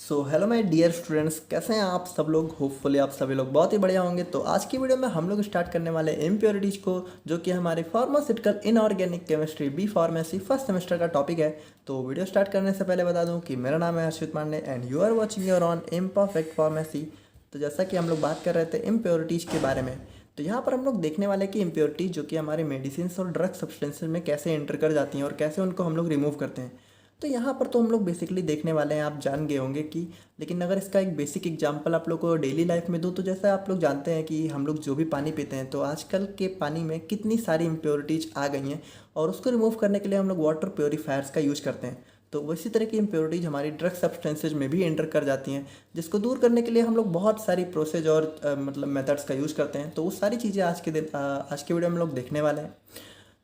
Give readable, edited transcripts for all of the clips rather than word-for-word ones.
So hello my dear students, कैसे हैं आप सब लोग। होपफुली आप सभी लोग बहुत ही बढ़िया होंगे। तो आज की वीडियो में हम लोग स्टार्ट करने वाले इम्प्योरिटीज़ को, जो कि हमारे pharmaceutical inorganic chemistry B pharmacy first semester का टॉपिक है। तो वीडियो स्टार्ट करने से पहले बता दूं कि मेरा नाम है Harshit Pandey and you are watching your own imperfect pharmacy. तो जैसा कि हम लोग बात कर रहे थे इम्प्योरिटीज़ के बारे में, तो यहाँ पर हम लोग देखने वाले कि इम्प्योरिटीज़ जो कि हमारे मेडिसिन और ड्रग सब्सटेंसेज में कैसे एंटर कर जाती हैं और कैसे उनको हम लोग रिमूव करते हैं। तो यहाँ पर तो हम लोग बेसिकली देखने वाले हैं, आप जान गए होंगे कि, लेकिन अगर इसका एक बेसिक एग्जांपल आप लोग को डेली लाइफ में दूँ तो जैसा आप लोग जानते हैं कि हम लोग जो भी पानी पीते हैं तो आजकल के पानी में कितनी सारी इम्प्योरिटीज आ गई हैं और उसको रिमूव करने के लिए हम लोग वाटर प्योरीफायर्स का यूज़ करते हैं। तो वैसी तरह की इम्प्योरिटीज हमारी ड्रग सब्सटेंसेज में भी एंटर कर जाती हैं, जिसको दूर करने के लिए हम लोग बहुत सारी प्रोसेस और मतलब मेथड्स का यूज़ करते हैं। तो वो सारी चीज़ें आज के वीडियो में हम लोग देखने वाले हैं।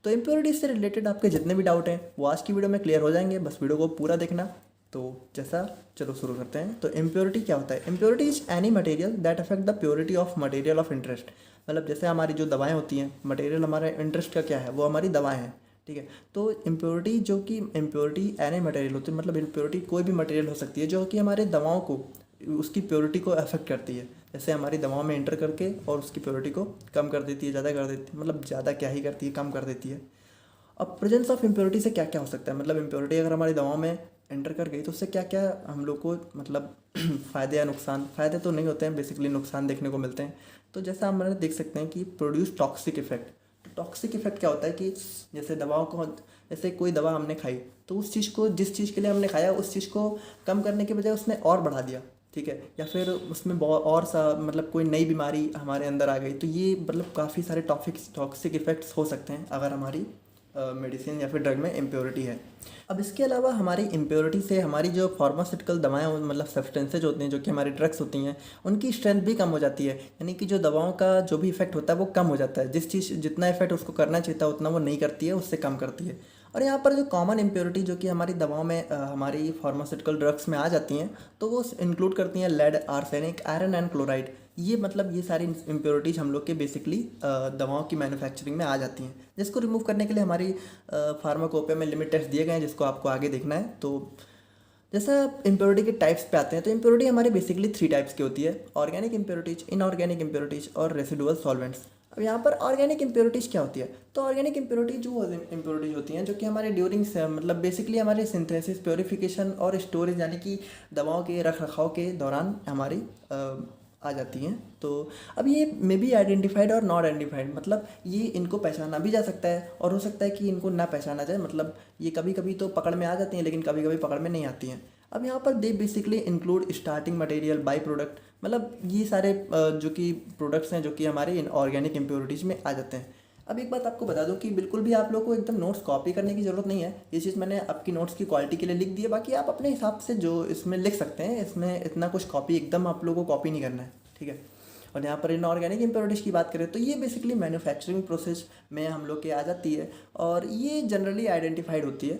तो इम्प्योरिटीज से रिलेटेड आपके जितने भी डाउट हैं वो आज की वीडियो में क्लियर हो जाएंगे, बस वीडियो को पूरा देखना। तो जैसा चलो शुरू करते हैं। तो इम्प्योरिटी क्या होता है? Impurity is any material that affect the purity of material of interest. मतलब जैसे हमारी जो दवाएं होती हैं, मटेरियल हमारे इंटरेस्ट का क्या है, वो हमारी दवाएं हैं, ठीक है। तो इम्प्योरिटी जो कि इम्प्योरिटी एनी मटेरियल होती है, मतलब इम्प्योरिटी कोई भी मटेरियल हो सकती है जो कि हमारे दवाओं को, उसकी प्योरिटी को अफेक्ट करती है। जैसे हमारी दवाओं में एंटर करके और उसकी प्योरिटी को कम कर देती है, ज़्यादा कर देती है, मतलब ज़्यादा क्या ही करती है, कम कर देती है। अब प्रेजेंस ऑफ इम्प्योरिटी से क्या क्या हो सकता है, मतलब इम्प्योरिटी अगर हमारी दवाओं में एंटर कर गई तो उससे क्या क्या हम लोग को मतलब फ़ायदे या नुकसान, फ़ायदे तो नहीं होते हैं, बेसिकली नुकसान देखने को मिलते हैं। तो जैसा हम देख सकते हैं कि प्रोड्यूस टॉक्सिक इफेक्ट। तो टॉक्सिक इफेक्ट क्या होता है कि जैसे दवाओं को, जैसे कोई दवा हमने खाई तो उस चीज़ को, जिस चीज़ के लिए हमने खाया उस चीज़ को कम करने के बजाय उसने और बढ़ा दिया, ठीक है, या फिर उसमें बहुत और सा मतलब कोई नई बीमारी हमारे अंदर आ गई। तो ये मतलब काफ़ी सारे टॉक्सिक इफेक्ट्स हो सकते हैं अगर हमारी मेडिसिन या फिर ड्रग में इम्प्योरिटी है। अब इसके अलावा हमारी इम्प्योरिटी से हमारी जो फार्मास्यूटिकल दवाएं मतलब सब्सटेंसेज होती हैं जो कि हमारी ड्रग्स होती हैं, उनकी स्ट्रेंथ भी कम हो जाती है। यानी कि जो दवाओं का जो भी इफेक्ट होता है वो कम हो जाता है, जितना इफेक्ट उसको करना चाहिए था उतना वो नहीं करती है, उससे कम करती है। और यहाँ पर जो कॉमन इम्प्योरिटी जो कि हमारी दवाओं में हमारी फार्मास्यूटिकल ड्रग्स में आ जाती हैं, तो वो इंक्लूड करती हैं lead, arsenic, iron and chloride. ये मतलब ये सारी इम्प्योरिटीज हम लोग के बेसिकली दवाओं की मैन्युफैक्चरिंग में आ जाती हैं, जिसको रिमूव करने के लिए हमारी फार्माकोपिया में लिमिट टेस्ट दिए गए हैं, जिसको आपको आगे देखना है। तो जैसा इम्प्योरिटी के टाइप्स पे आते हैं, तो इम्प्योरिटी हमारी बेसिकली 3 टाइप्स की होती है: ऑर्गेनिक इम्प्योरिटीज, इनऑर्गेनिक इम्प्योरिटीज और रेसिडुअल सॉल्वेंट्स। अब यहाँ पर ऑर्गेनिक इम्प्योरिटीज क्या होती है? तो ऑर्गेनिक इम्प्योरिटीज वो इम्प्योरिटीज होती हैं जो कि हमारे ड्यूरिंग मतलब बेसिकली हमारे सिंथेसिस, प्योरीफिकेशन और स्टोरेज, यानी कि दवाओं के रख रखाव के दौरान हमारी आ जाती हैं। तो अब ये मे बी आइडेंटिफाइड और नॉट आइडेंटिफाइड, मतलब ये इनको पहचाना भी जा सकता है और हो सकता है कि इनको ना पहचाना जाए। मतलब ये कभी कभी तो पकड़ में आ जाती हैं लेकिन कभी कभी पकड़ में नहीं आती हैं। अब यहाँ पर they basically include starting material, by product, मतलब ये सारे जो कि प्रोडक्ट्स हैं जो कि हमारे इन ऑर्गेनिक इम्प्योरिटीज़ में आ जाते हैं। अब एक बात आपको बता दूं कि बिल्कुल भी आप लोग को एकदम नोट्स कॉपी करने की ज़रूरत नहीं है। ये चीज़ मैंने आपकी नोट्स की क्वालिटी के लिए लिख दी है, बाकी आप अपने हिसाब से जो इसमें लिख सकते हैं, इसमें इतना कुछ कॉपी एकदम आप लोगों को कॉपी नहीं करना है, ठीक है। और यहाँ पर इनऑर्गेनिक इम्प्योरिटीज़ की बात करें तो ये बेसिकली मैन्युफैक्चरिंग प्रोसेस में हम लोग के आ जाती है और ये जनरली आइडेंटिफाइड होती है।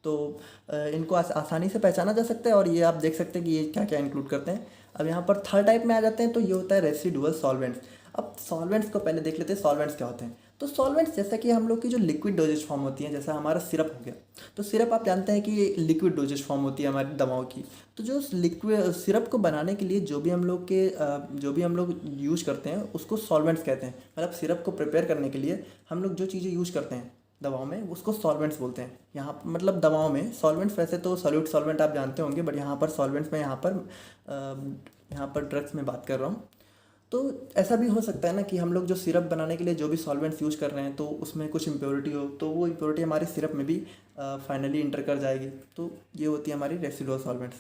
तो इनको आसानी से पहचाना जा सकता है और ये आप देख सकते हैं कि ये क्या क्या इंक्लूड करते हैं। अब यहाँ पर थर्ड टाइप में आ जाते हैं, तो ये होता है रेसिडुअल सॉल्वेंट्स। अब सॉल्वेंट्स को पहले देख लेते हैं, सॉल्वेंट्स क्या होते हैं। तो सॉल्वेंट्स जैसा कि हम लोग की जो लिक्विड डोजेज फॉर्म होती हैं, जैसा हमारा सिरप हो गया, तो सिरप आप जानते हैं कि ये लिक्विड डोजेज फॉर्म होती है हमारी दवाओं की। तो जो लिक्विड सिरप को बनाने के लिए जो भी हम लोग यूज़ करते हैं उसको सॉल्वेंट्स कहते हैं। मतलब सिरप को प्रिपेयर करने के लिए हम लोग जो चीज़ें यूज़ करते हैं दवाओं में उसको सॉल्वेंट्स बोलते हैं। यहाँ मतलब दवाओं में सॉल्वेंट्स, वैसे तो सॉल्यूट सॉल्वेंट आप जानते होंगे, बट यहाँ पर सॉल्वेंट्स में यहाँ पर ड्रग्स में बात कर रहा हूँ। तो ऐसा भी हो सकता है ना कि हम लोग जो सिरप बनाने के लिए जो भी सॉल्वेंट्स यूज़ कर रहे हैं तो उसमें कुछ इम्प्योरिटी हो, तो वो इम्प्योरिटी हमारे सिरप में भी फाइनली इंटर कर जाएगी। तो ये होती है हमारी रेसिडुअल सॉल्वेंट्स।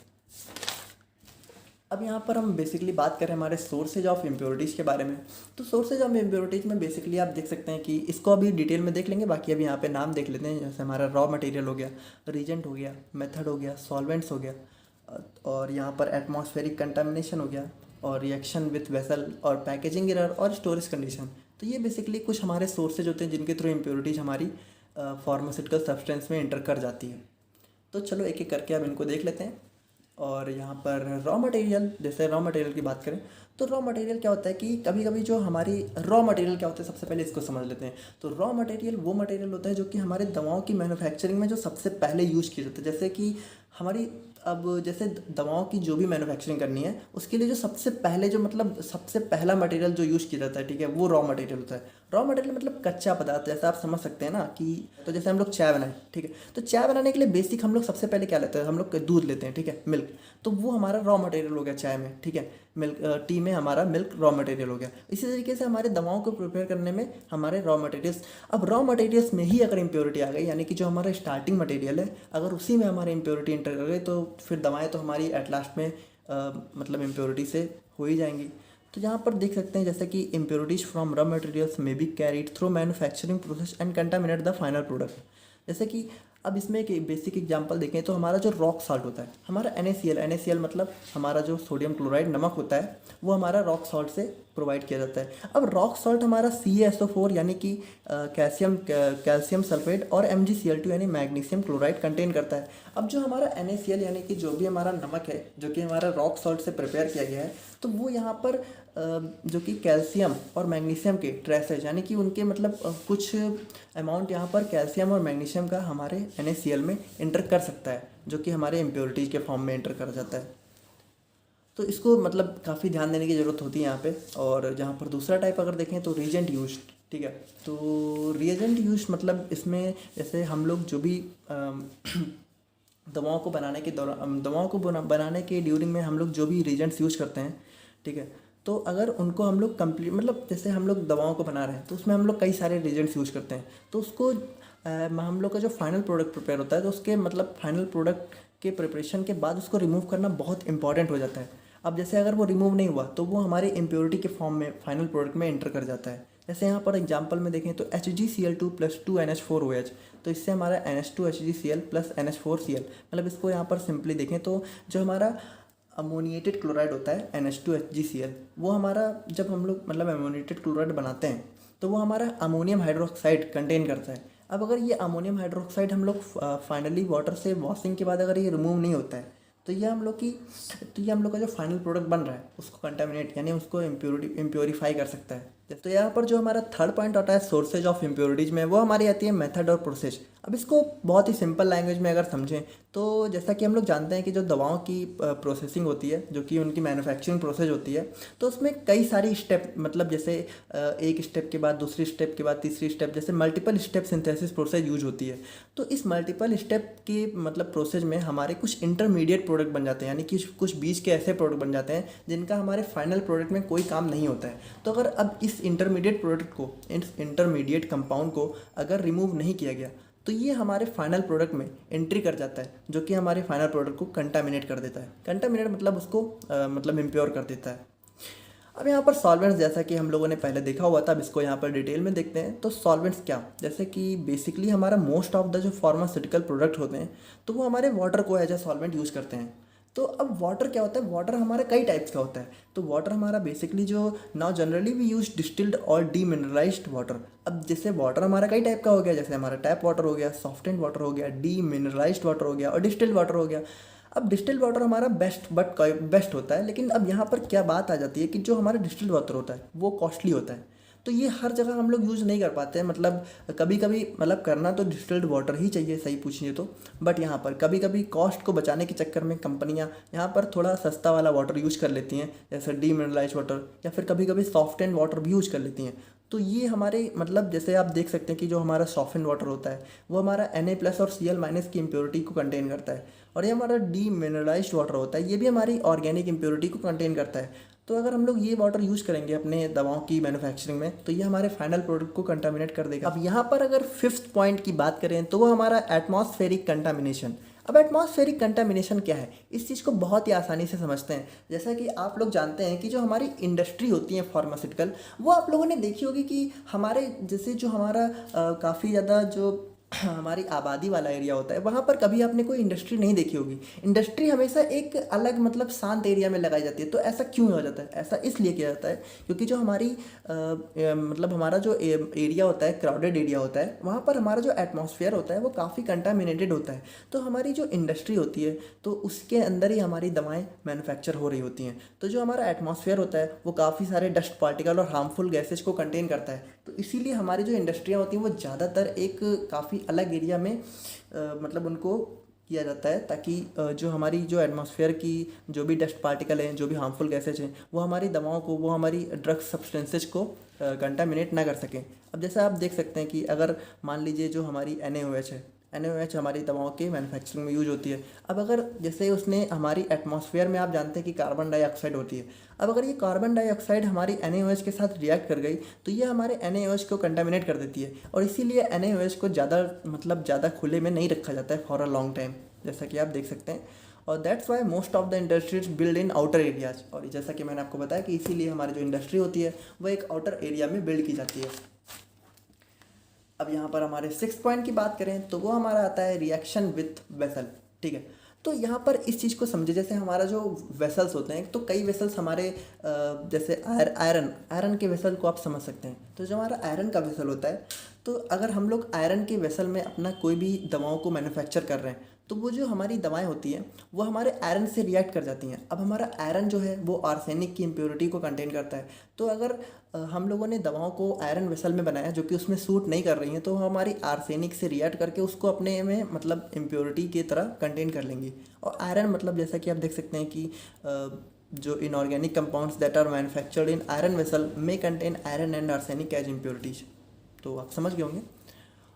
अब यहाँ पर हम बेसिकली बात करें हमारे सोर्सेज ऑफ इम्प्योरिटीज़ के बारे में। तो सोर्सेज ऑफ इम्प्योरिटीज़ में बेसिकली आप देख सकते हैं कि इसको अभी डिटेल में देख लेंगे, बाकी अभी यहाँ पे नाम देख लेते हैं। जैसे हमारा रॉ मटेरियल हो गया, रीजेंट हो गया, मेथड हो गया, सॉल्वेंट्स हो गया, और यहाँ पर एटमॉस्फेरिक कंटामिनेशन हो गया, और रिएक्शन विथ वेसल, और पैकेजिंग एरर, और स्टोरेज कंडीशन। तो ये बेसिकली कुछ हमारे सोर्सेज होते हैं जिनके थ्रू इम्प्योरिटीज़ हमारी फार्मास्यूटिकल सब्सटेंस में इंटर कर जाती है। तो चलो एक एक करके अब इनको देख लेते हैं। और यहाँ पर रॉ मटेरियल, जैसे रॉ मटेरियल की बात करें तो रॉ मटेरियल क्या होता है कि कभी कभी जो हमारी रॉ मटेरियल क्या होता है, सबसे पहले इसको समझ लेते हैं। तो रॉ मटेरियल वो मटेरियल होता है जो कि हमारे दवाओं की मैन्युफैक्चरिंग में जो सबसे पहले यूज़ किया जाता है। जैसे कि हमारी अब जैसे दवाओं की जो भी मैन्युफैक्चरिंग करनी है उसके लिए जो सबसे पहले जो मतलब सबसे पहला मटेरियल जो यूज़ किया जाता है, ठीक है, वो रॉ मटेरियल होता है। रॉ मटेरियल मतलब कच्चा पदार्थ, जैसे आप समझ सकते हैं ना कि तो जैसे हम लोग चाय बनाए, ठीक है, तो चाय बनाने के लिए बेसिक हम लोग सबसे पहले क्या लेते हैं, हम लोग दूध लेते हैं, ठीक है, मिल्क। तो वो हमारा रॉ मटेरियल हो गया चाय में, ठीक है, मिल्क टी में हमारा मिल्क रॉ मटेरियल हो गया। इसी तरीके से हमारे दवाओं को प्रिपेयर करने में हमारे रॉ मटेरियल्स, अब रॉ मटेरियल्स में ही अगर इम्प्योरिटी आ गई, यानी कि जो हमारा स्टार्टिंग मटेरियल है अगर उसी में हमारी इम्प्योरिटी इंटर कर गई तो फिर दवाएं तो हमारी एट लास्ट में मतलब इम्प्योरिटी से हो ही जाएंगी। तो यहाँ पर देख सकते हैं जैसे कि इम्प्योरिटीज फ्रॉम रॉ मटेरियल्स में be carried through manufacturing process and contaminate the final product. जैसे कि अब इसमें एक बेसिक एग्जांपल देखें तो हमारा जो रॉक सॉल्ट होता है, हमारा NaCl मतलब हमारा जो सोडियम क्लोराइड नमक होता है वो हमारा रॉक सॉल्ट से प्रोवाइड किया जाता है। अब रॉक सॉल्ट हमारा CaSO4 यानी कि कैल्शियम सल्फेट और MgCl2 यानी मैग्नीशियम क्लोराइड कंटेन करता है। अब जो हमारा NaCl यानी कि जो भी हमारा नमक है जो कि हमारा रॉक सॉल्ट से प्रिपेयर किया गया है, तो वो यहाँ पर जो कि कैल्शियम और मैग्नीशियम के ट्रेसेस यानी कि उनके मतलब कुछ अमाउंट यहाँ पर कैल्शियम और मैग्नीशियम का हमारे NaCl में इंटर कर सकता है, जो कि हमारे इम्प्योरिटीज़ के फॉर्म में इंटर कर जाता है। तो इसको मतलब काफ़ी ध्यान देने की ज़रूरत होती है यहाँ पे। और जहाँ पर दूसरा टाइप अगर देखें तो रिएजेंट यूज, ठीक है, तो रिएजेंट यूज मतलब इसमें जैसे हम लोग जो भी दवाओं को बनाने के दौरान बनाने के ड्यूरिंग में हम लोग जो भी रिएजेंट्स यूज करते हैं, ठीक है, तो अगर उनको हम लोग कंप्लीट मतलब जैसे हम लोग दवाओं को बना रहे हैं तो उसमें हम लोग कई सारे रिएजेंट्स यूज करते हैं, तो उसको हम लोग का जो फाइनल प्रोडक्ट प्रिपेयर होता है तो उसके मतलब फाइनल प्रोडक्ट के प्रिपरेशन के बाद उसको रिमूव करना बहुत इंपॉर्टेंट हो जाता है। अब जैसे अगर वो रिमूव नहीं हुआ तो वो हमारे इम्प्योरिटी के फॉर्म में फाइनल प्रोडक्ट में एंटर कर जाता है। जैसे यहाँ पर एग्जांपल में देखें तो HgCl2+2NH4OH, तो इससे हमारा NH2HgCl+NH4Cl, मतलब इसको यहाँ पर सिंपली देखें तो जो हमारा अमोनिएटेड क्लोराइड होता है NH2HgCl, वो हमारा जब हम लोग मतलब अमोनिएटेड क्लोराइड बनाते हैं तो वो हमारा अमोनियम हाइड्रोक्साइड कंटेन करता है। अब अगर ये अमोनियम हाइड्रोक्साइड हम लोग फाइनली वाटर से वॉशिंग के बाद अगर ये रिमूव नहीं होता है तो ये हम लोग का जो फाइनल प्रोडक्ट बन रहा है उसको कंटामिनेट यानी उसको इम्प्योरीफाई कर सकता है। तो यहाँ पर जो हमारा थर्ड पॉइंट आता है सोर्सेज ऑफ इम्प्योरिटीज में, वो हमारी आती है मेथड और प्रोसेस। अब इसको बहुत ही सिंपल लैंग्वेज में अगर समझें तो जैसा कि हम लोग जानते हैं कि जो दवाओं की प्रोसेसिंग होती है जो कि उनकी मैन्युफैक्चरिंग प्रोसेस होती है, तो उसमें कई सारी स्टेप मतलब जैसे एक स्टेप के बाद दूसरी स्टेप के बाद तीसरी स्टेप, जैसे multiple step synthesis process use होती है। तो इस मल्टीपल स्टेप की मतलब प्रोसेस में हमारे कुछ इंटरमीडिएट प्रोडक्ट बन जाते हैं, यानी कि कुछ बीच के ऐसे प्रोडक्ट बन जाते हैं जिनका हमारे फाइनल प्रोडक्ट में कोई काम नहीं होता है। तो अगर अब इस इंटरमीडिएट प्रोडक्ट को, इस इंटरमीडिएट कंपाउंड को अगर रिमूव नहीं किया गया तो ये हमारे फाइनल प्रोडक्ट में एंट्री कर जाता है, जो कि हमारे फाइनल प्रोडक्ट को कंटामिनेट कर देता है। कंटामिनेट मतलब उसको मतलब इम्प्योर कर देता है। अब यहाँ पर सॉल्वेंट्स, जैसा कि हम लोगों ने पहले देखा हुआ था, अब इसको यहाँ पर डिटेल में देखते हैं। तो सॉल्वेंट्स क्या, जैसे कि बेसिकली हमारा मोस्ट ऑफ द जो फार्मास्यूटिकल प्रोडक्ट होते हैं तो वो हमारे वाटर को एज ए सॉल्वेंट यूज़ करते हैं। तो अब वाटर क्या होता है, वाटर हमारा कई टाइप्स का होता है। तो वाटर हमारा बेसिकली जो now generally we use distilled और डीमिनरलाइज्ड वाटर। अब जैसे वाटर हमारा कई टाइप का हो गया, जैसे हमारा टैप वाटर हो गया, सॉफ्टेंड वाटर हो गया, डीमिनरलाइज्ड वाटर हो गया और डिस्टिल्ड वाटर हो गया। अब डिस्टिल्ड वाटर हमारा बेस्ट होता है, लेकिन अब यहाँ पर क्या बात आ जाती है कि जो हमारा डिस्टिल्ड वाटर होता है वो कॉस्टली होता है। तो ये हर जगह हम लोग यूज़ नहीं कर पाते हैं, मतलब कभी कभी मतलब करना तो डिस्टिल्ड वाटर ही चाहिए सही पूछिए तो, बट यहाँ पर कभी कभी कॉस्ट को बचाने के चक्कर में कंपनियाँ यहाँ पर थोड़ा सस्ता वाला वाटर यूज़ कर लेती हैं, जैसे डीमिनरलाइज्ड वाटर, या फिर कभी कभी सॉफ्ट एंड वाटर भी यूज़ कर लेती हैं। तो ये हमारे मतलब जैसे आप देख सकते हैं कि जो हमारा सॉफ्ट एंड वाटर होता है वो हमारा Na+ और Cl- की इम्प्योरिटी को कंटेन करता है, और ये हमारा डीमिनरलाइज्ड वाटर होता है ये भी हमारी ऑर्गेनिक इम्प्योरिटी को कंटेन करता है। तो अगर हम लोग ये वाटर यूज़ करेंगे अपने दवाओं की मैन्युफैक्चरिंग में तो ये हमारे फाइनल प्रोडक्ट को कंटामिनेट कर देगा। अब यहाँ पर अगर फिफ्थ पॉइंट की बात करें तो वो हमारा एटमॉस्फेरिक कंटामिनेशन। अब एटमॉस्फेरिक कंटामिनेशन क्या है, इस चीज़ को बहुत ही आसानी से समझते हैं। जैसा कि आप लोग जानते हैं कि जो हमारी इंडस्ट्री होती है फार्मास्यूटिकल, वो आप लोगों ने देखी होगी कि हमारे जैसे जो हमारा काफ़ी ज़्यादा जो हमारी आबादी वाला एरिया होता है वहाँ पर कभी आपने कोई इंडस्ट्री नहीं देखी होगी। इंडस्ट्री हमेशा एक अलग मतलब शांत एरिया में लगाई जाती है। तो ऐसा क्यों हो जाता है, ऐसा इसलिए किया जाता है क्योंकि जो हमारी मतलब हमारा जो एरिया होता है, क्राउडेड एरिया होता है, वहाँ पर हमारा जो एटमॉस्फेयर होता है वो काफ़ी कंटामिनेटेड होता है। तो हमारी जो इंडस्ट्री होती है तो उसके अंदर ही हमारी दवाएँ मैन्युफैक्चर हो रही होती हैं। तो जो हमारा एटमॉस्फेयर होता है वो काफ़ी सारे डस्ट पार्टिकल और हार्मफुल गैसेज को कंटेन करता है। तो इसीलिए हमारी जो इंडस्ट्रियाँ होती हैं वो ज़्यादातर एक काफ़ी अलग एरिया में मतलब उनको किया जाता है ताकि जो हमारी जो एटमॉस्फेयर की जो भी डस्ट पार्टिकल हैं, जो भी हार्मफुल गैसेज हैं, वो हमारी दवाओं को, वो हमारी ड्रग सब्सटेंसेज को कंटामिनेट ना कर सकें। अब जैसा आप देख सकते हैं कि अगर मान लीजिए जो हमारी NaOH है, NaOH हमारी दवाओं के मैन्युफैक्चरिंग में यूज होती है। अब अगर जैसे उसने हमारी एटमॉस्फेयर में, आप जानते हैं कि कार्बन डाइऑक्साइड होती है, अब अगर ये कार्बन डाइऑक्साइड हमारी NaOH के साथ रिएक्ट कर गई तो ये हमारे NaOH को कंटामिनेट कर देती है, और इसीलिए NaOH को ज़्यादा खुले में नहीं रखा जाता है फॉर अ लॉन्ग टाइम, जैसा कि आप देख सकते हैं। और that's why most of the industries build in outer areas, और जैसा कि मैंने आपको बताया कि इसीलिए हमारी जो इंडस्ट्री होती है वो एक आउटर एरिया में बिल्ड की जाती है। अब यहाँ पर हमारे 6 पॉइंट की बात करें तो वो हमारा आता है रिएक्शन विथ वेसल। ठीक है, तो यहाँ पर इस चीज़ को समझे, जैसे हमारा जो वेसल्स होते हैं, तो कई वेसल्स हमारे जैसे आयरन के वेसल को आप समझ सकते हैं। तो जो हमारा आयरन का वेसल होता है, तो अगर हम लोग आयरन के वेसल में अपना कोई भी दवाओं को मैन्युफैक्चर कर रहे हैं, तो वो जो हमारी दवाएं होती हैं वो हमारे आयरन से रिएक्ट कर जाती हैं। अब हमारा आयरन जो है वो आर्सेनिक की इम्प्योरिटी को कंटेन करता है, तो अगर हम लोगों ने दवाओं को आयरन वेसल में बनाया जो कि उसमें सूट नहीं कर रही हैं, तो हमारी आर्सेनिक से रिएक्ट करके उसको अपने में मतलब इम्प्योरिटी की तरह कंटेन कर लेंगी। और आयरन मतलब जैसा कि आप देख सकते हैं कि जो inorganic compounds that are manufactured in iron vessel में contain iron and arsenic as impurities, तो आप समझ गए होंगे।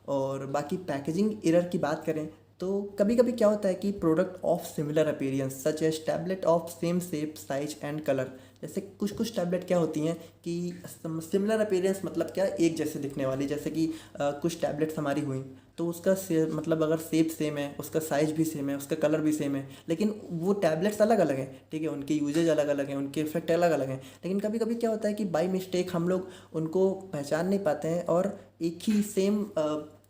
और बाकी पैकेजिंग एरर की बात करें तो कभी कभी क्या होता है कि product of similar appearance such as tablet of same shape, size and colour, जैसे कुछ टैबलेट क्या होती हैं कि सिमिलर अपीयरेंस मतलब क्या, एक जैसे दिखने वाली, जैसे कि कुछ टैबलेट्स हमारी हुई तो उसका मतलब अगर शेप सेम है, उसका साइज भी सेम है, उसका कलर भी सेम है, लेकिन वो टैबलेट्स अलग अलग हैं। ठीक है, उनके यूजेज अलग अलग हैं, उनके इफेक्ट अलग अलग हैं, लेकिन कभी कभी क्या होता है कि बाई मिस्टेक हम लोग उनको पहचान नहीं पाते हैं और एक ही सेम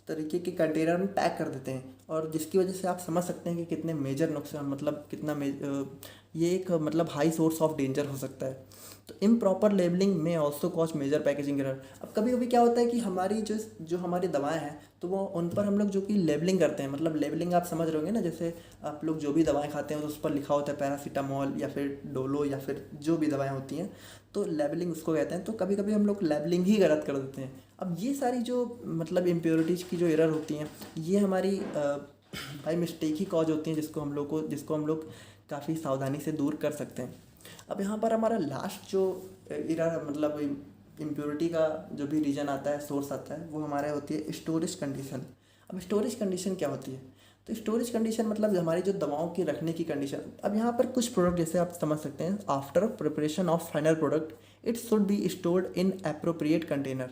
तरीके के कंटेनर में पैक कर देते हैं, और जिसकी वजह से आप समझ सकते हैं कि कितने मेजर नुकसान, मतलब ये एक मतलब हाई सोर्स ऑफ डेंजर हो सकता है। तो इम्प्रॉपर लेबलिंग में also cause major packaging error. अब कभी कभी क्या होता है कि हमारी जो हमारी दवाएं हैं, तो वो उन पर हम लोग जो कि लेबलिंग करते हैं, मतलब लेबलिंग आप समझ रहे होंगे ना, जैसे आप लोग जो भी दवाएं खाते हैं तो उस पर लिखा होता है पैरासीटामोल या फिर डोलो या फिर जो भी दवाएं होती हैं, तो लेबलिंग उसको कहते हैं। तो कभी कभी हम लोग लेबलिंग ही गलत कर देते हैं। अब ये सारी जो मतलब इम्प्योरिटीज़ की जो एरर होती हैं, ये हमारी बाई मिस्टेक ही कॉज होती हैं, जिसको हम लोग काफ़ी सावधानी से दूर कर सकते हैं। अब यहाँ पर हमारा लास्ट जो एरर मतलब इम्प्योरिटी का जो भी रीजन आता है, सोर्स आता है, वो हमारे होती है स्टोरेज कंडीशन। अब स्टोरेज कंडीशन क्या होती है? तो स्टोरेज कंडीशन मतलब हमारी जो दवाओं की रखने की कंडीशन। अब यहाँ पर कुछ प्रोडक्ट जैसे आप समझ सकते हैं, after preparation of final product it should be stored in appropriate container,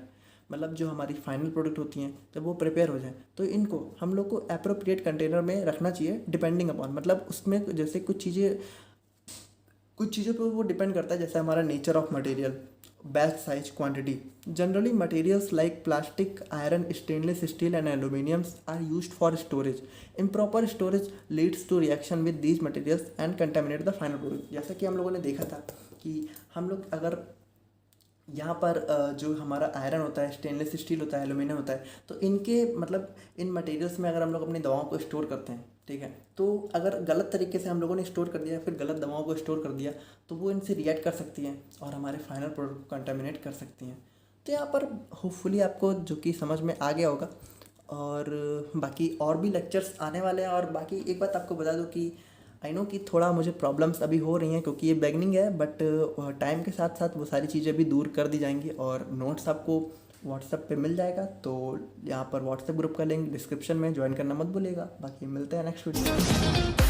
मतलब जो हमारी फाइनल प्रोडक्ट होती हैं जब वो प्रिपेयर हो जाए तो इनको हम लोग को एप्रोप्रिएट कंटेनर में रखना चाहिए, डिपेंडिंग अपॉन, मतलब उसमें जैसे कुछ चीज़ों पर वो डिपेंड करता है, जैसे हमारा nature of material, batch size, quantity. Generally materials like plastic, iron, stainless steel and aluminiums are used for storage. Improper storage leads to reaction with these materials and contaminate the final product. जैसा कि हम लोगों ने देखा था कि हम लोग अगर यहाँ पर जो हमारा आयरन होता है, स्टेनलेस स्टील होता है, एल्यूमिनियम होता है, तो इनके मतलब इन मटेरियल्स में अगर हम लोग अपनी दवाओं को स्टोर करते हैं, ठीक है, तो अगर गलत तरीके से हम लोगों ने स्टोर कर दिया, फिर गलत दवाओं को स्टोर कर दिया, तो वो इनसे रिएक्ट कर सकती हैं और हमारे फाइनल प्रोडक्ट को कंटामिनेट कर सकती हैं। तो यहाँ पर होपफुली आपको जो कि समझ में आ गया होगा। और बाकी और भी लेक्चर्स आने वाले हैं। और बाकी एक बात आपको बता दूँ कि आई नो कि थोड़ा मुझे प्रॉब्लम्स अभी हो रही हैं क्योंकि ये बिगनिंग है, बट टाइम के साथ साथ वो सारी चीज़ें भी दूर कर दी जाएंगी और नोट्स आपको व्हाट्सएप पे मिल जाएगा। तो यहाँ पर व्हाट्सएप ग्रुप का लिंक डिस्क्रिप्शन में ज्वाइन करना मत भूलिएगा। बाकी मिलते हैं नेक्स्ट वीडियो में।